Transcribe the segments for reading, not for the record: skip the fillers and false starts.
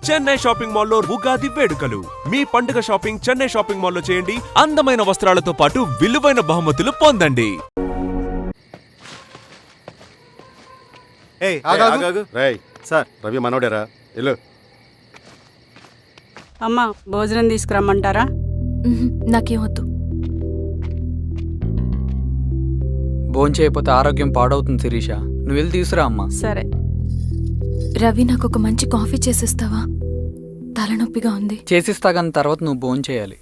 Chennai shopping మాల్లో ఉగాది వేడుకలు. మీ పండుగ షాపింగ్ చెన్నై షాపింగ్ మాల్లో చేయండి. అందమైన వస్త్రాలతో పాటు విలువైన బహుమతులు పొందండి. సార్ రవి మనోడేరా ఇల్లు. అమ్మా భోజనం తీసుకురమ్మంటారా? నాకేం వద్దు. భోంచేయకపోతే ఆరోగ్యం పాడవుతుంది శిరీష. నువ్వు వెళ్ళి తీసురా అమ్మా. సరే. రవి నాకు ఒక మంచి కాఫీ చేసిస్తావా? తలనొప్పిగా ఉంది. చేసిస్తా కానీ తర్వాత నువ్వు భోంచేయాలి.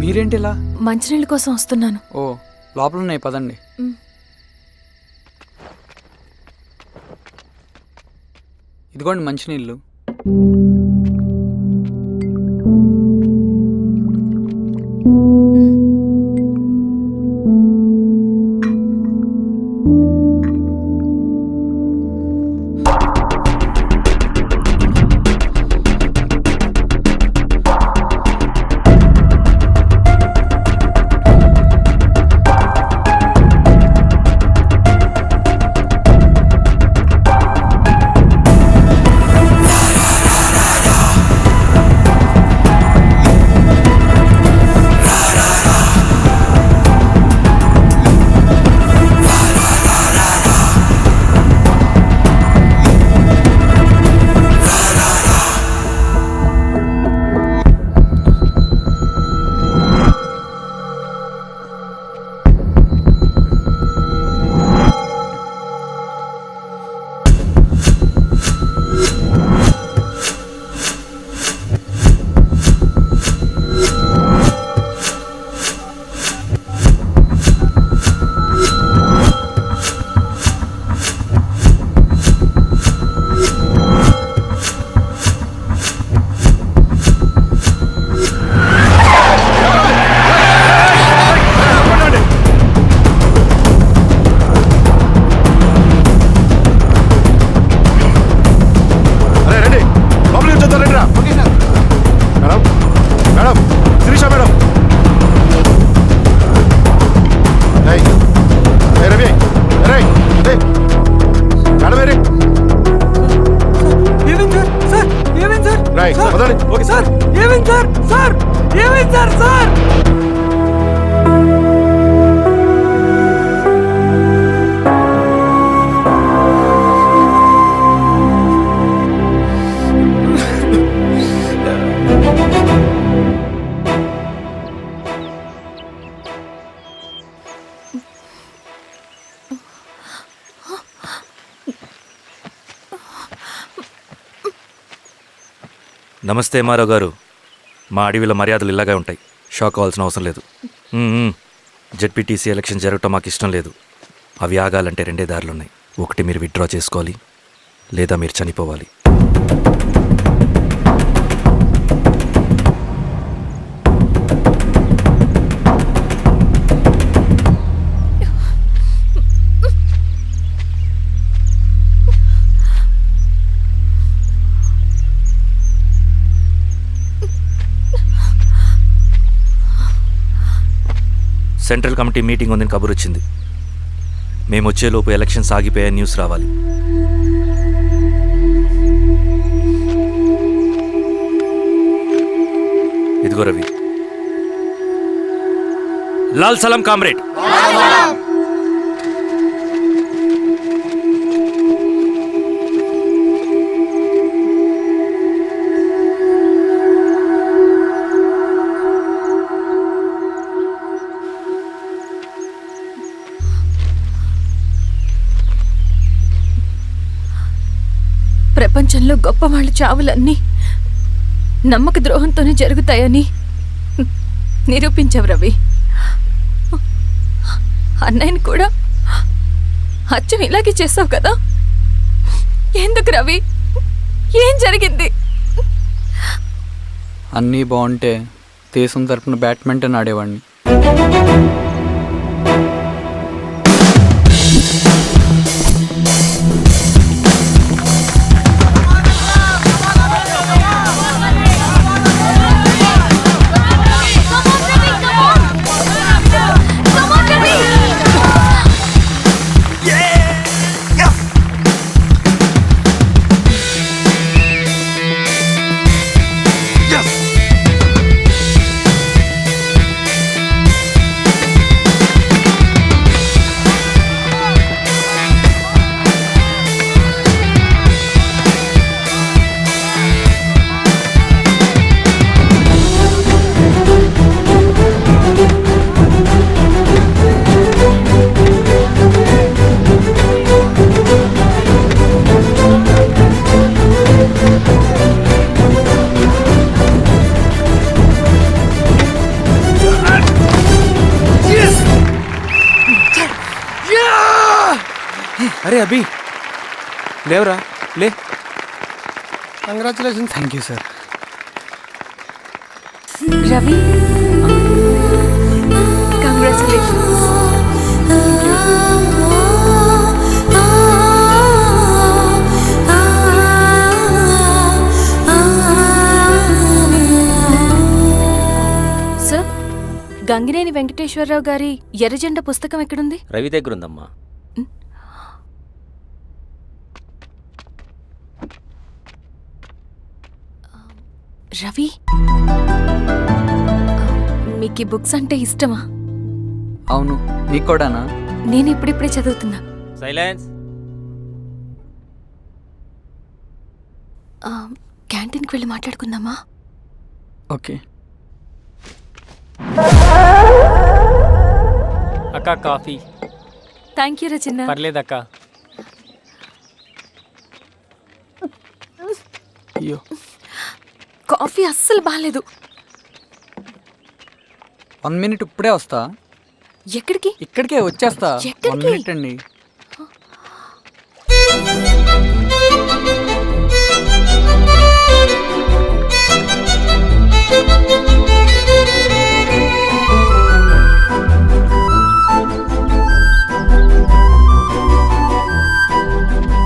మీరేంటిలా? మంచినీళ్ళ కోసం వస్తున్నాను. ఓ లోపల ఉన్నాయి పదండి. ఇదిగోండి మంచినీళ్ళు. నమస్తే మారావు గారు. మా అడవిలో మర్యాదలు ఇలాగే ఉంటాయి. షాక్ అవ్వాల్సిన అవసరం లేదు. జెడ్పీటీసీ ఎలక్షన్ జరగటం మాకు ఇష్టం లేదు. అవి ఆగాలంటే రెండే దారులున్నాయి. ఒకటి మీరు విత్డ్రా చేసుకోవాలి, లేదా మీరు చనిపోవాలి. సెంట్రల్ కమిటీ మీటింగ్ ఉందని కబురు వచ్చింది. మేము వచ్చేలోపు ఎలక్షన్స్ ఆగిపోయే న్యూస్ రావాలి. ఇదిగో రవి. లాల్ సలాం కామ్రేడ్. ప్రపంచంలో గొప్పవాళ్ళ చావులన్నీ నమ్మక ద్రోహంతోనే జరుగుతాయని నిరూపించావు రవి. అన్నయ్యని కూడా అచ్చం ఇలాగే చేస్తావు కదా? ఎందుకు రవి? ఏం జరిగింది? అన్నీ బాగుంటే దేశం తరపున బ్యాడ్మింటన్ ఆడేవాడిని. అరే అభి లేవరా లే. Congratulations. Thank you sir. Ravi congratulations. Sir, Gangineni Venkateswararao గారి ఎర్రజెండ పుస్తకం ఎక్కడుంది? రవి దగ్గర ఉందమ్మా. రవి, మీకు ఈ బుక్స్ అంటే ఇష్టమా? అవును, నీకు కూడానా? నేను ఇప్పుడిప్పుడే చదువుతున్నా. సైలెన్స్. క్యాంటీన్కి వెళ్ళి మాట్లాడుకుందామా? ఓకే. అక్క కాఫీ. థ్యాంక్ యూ రచన. పర్లేదక్క. అయ్యో, కాఫీ అస్సలు బాగాలేదు. 1 minute ఇప్పుడే వస్తా. ఎక్కడికి? ఇక్కడికే వచ్చేస్తా. 1 ఎక్కడికి? minute అండి.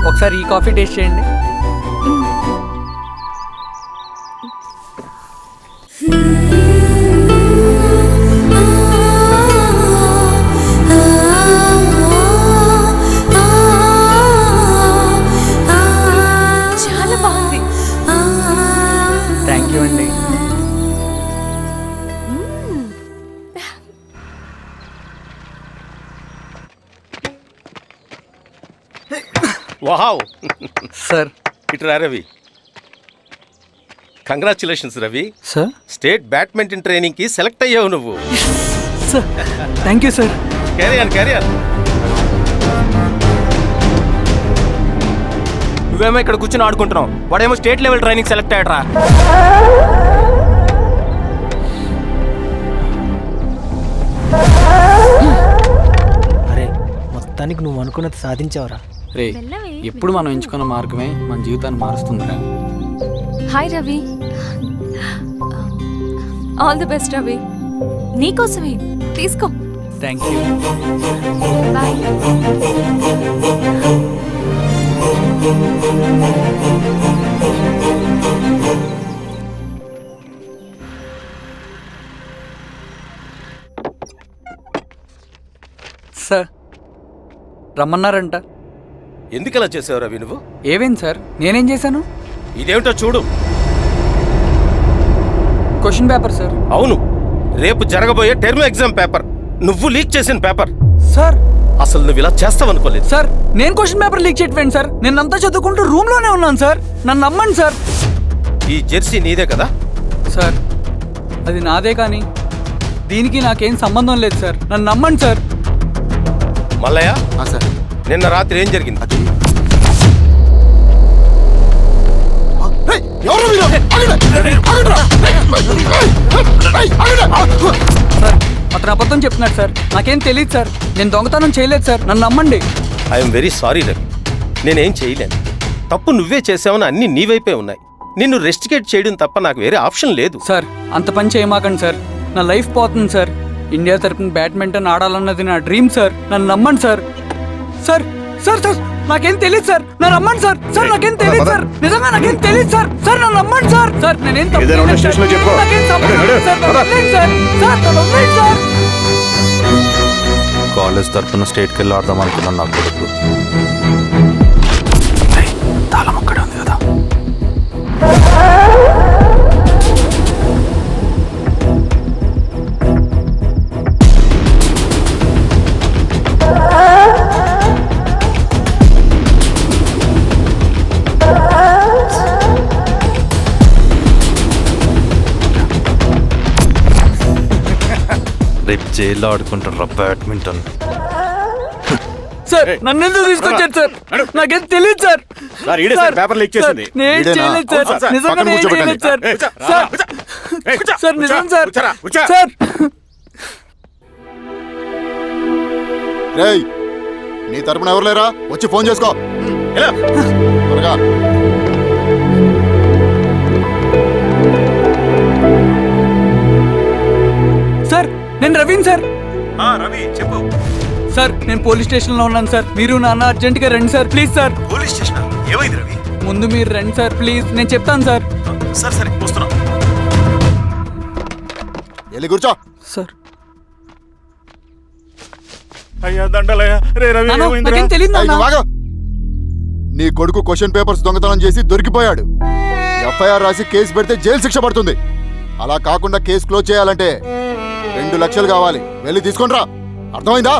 ఒకసారి ఈ కాఫీ టేస్ట్ చేయండి. చాలా బాగుంది. థ్యాంక్ యూ అండి. వావ్. సార్. ఇట్రా Ravi. Congratulations Ravi. Sir. State badminton training కి సెలెక్ట్ అయ్యావు నువ్వు. Sir thank you sir. Carrier. నువ్వేమో ఇక్కడ కూర్చొని ఆడుకుంటున్నావు, వాడేమో స్టేట్ లెవెల్ ట్రైనింగ్ సెలెక్ట్ అయ్యాడ్రా. అరే, మొత్తానికి నువ్వు అనుకున్నది సాధించావురా. రే, ఎప్పుడు మనం ఎంచుకున్న మార్గమే మన జీవితాన్ని మారుస్తుందిరా. Hi Ravi. All the best Ravi. నీకోసమే, తీసుకో. Thank you. బాయ్. సార్, రమ్మన్నారంట. ఎందుకలా చేసావు రవి నువ్వు? ఏవేంటి సార్, నేనేం చేశాను? ఇదేమిటో చూడు. Question paper sir. అవును, రేపు జరగబోయే టర్మ్ ఎగ్జామ్ పేపర్. నువ్వు లీక్ చేసిన పేపర్. సార్. అసలు నువ్వు ఇలా చేస్తావనుకోలేదు. సార్, నేను క్వశ్చన్ పేపర్ లీక్ చేయట్లేండి సార్. నేను అంతా చదువుకుంటూ రూమ్ లోనే ఉన్నాను సార్. నన్ను నమ్మండి సార్. ఈ జెర్సీ నీదే కదా? సార్, అది నాదే కానీ దీనికి నాకేం సంబంధం లేదు సార్. నన్ను నమ్మండి సార్. మల్లయ్య, సార్. నిన్న రాత్రి ఏం జరిగింది? సార్, అతను అబద్ధం చెప్తున్నాడు సార్. నాకేం తెలియదు సార్. నేను దొంగతనం చేయలేదు సార్. నన్ను నమ్మండి. I'm very sorry Ravi. నేనేం చేయలేను. తప్పు నువ్వే చేసావని అన్ని నీ వైపే ఉన్నాయి. నిన్ను రెస్టికేట్ చేయడం తప్ప నాకు వేరే ఆప్షన్ లేదు. సార్, అంత పని చేయమాకండి సార్. నా లైఫ్ పోతుంది సార్. ఇండియా తరపున బ్యాడ్మింటన్ ఆడాలన్నది నా డ్రీమ్ సార్. నన్ను నమ్మండి సార్. సార్ సార్ సార్ నాకేం తెలియదు సార్. నన్ను నమ్మండి సార్. సార్ నాకేం తెలియదు సార్. నిజంగా నాకేం తెలియదు సార్. సార్ నన్ను నమ్మండి సార్. సార్ నేనేం తప్పు చేయలేదు సార్. నాకేం సంబంధం లేదు సార్. నన్ను వదిలేయండి సార్. సార్ నన్ను వదిలేయండి సార్. కాలేజ్ తరఫున స్టేట్కి వెళ్ళి ఆడదాం అనుకున్నాను. నా కొడుకు తాళం అక్కడే ఉంది కదా. రేపు జైల్లో ఆడుకుంటారా బ్యాడ్మింటన్? సార్ నన్ను ఎందుకు తీసుకొచ్చారు సార్? నాకేం తెలియదు సార్. సార్, ఈడే సార్ పేపర్ లీక్ చేసింది. నేను చేయలేదు సార్. అవును సార్. నిజంగా పక్కన నేను కూర్చోబెట్టండి. చేయలేదు సార్. సార్ సార్ నిజం సార్. కూర్చోరా. సార్ రేయ్, నీ తరపున ఎవరు లేరా? వచ్చి ఫోన్ చేసుకో. ఎలా? త్వరగా. సార్ నేను రవీన్ సార్. రవి చెప్పు. సార్ నేను పోలీస్ స్టేషన్లో ఉన్నాను సార్. మీరు నాన్న అర్జెంట్గా రండి sir, please sir. Police station ఏమైంది రవి? ముందు మీరు రండి సార్, ప్లీజ్. నేను చెప్తాను సార్. సరే సరే వస్తున్నా. వెళ్ళి కూర్చో. సార్ అయ్యా దండలయ్యా. రే రవి నాన్న, ఏమైందిరా? నాకేం తెలియదు ఏయ్, నాన్న. నువ్వు ఆగు. నీ కొడుకు క్వశ్చన్ పేపర్స్ దొంగతనం చేసి దొరికిపోయాడు. ఎఫ్ఐఆర్ రాసి కేసు పెడితే జైలు శిక్ష పడుతుంది. అలా కాకుండా కేసు క్లోజ్ చేయాలంటే 2 లక్షలు కావాలి. వెళ్ళి తీసుకొని రా. అర్థమైందా?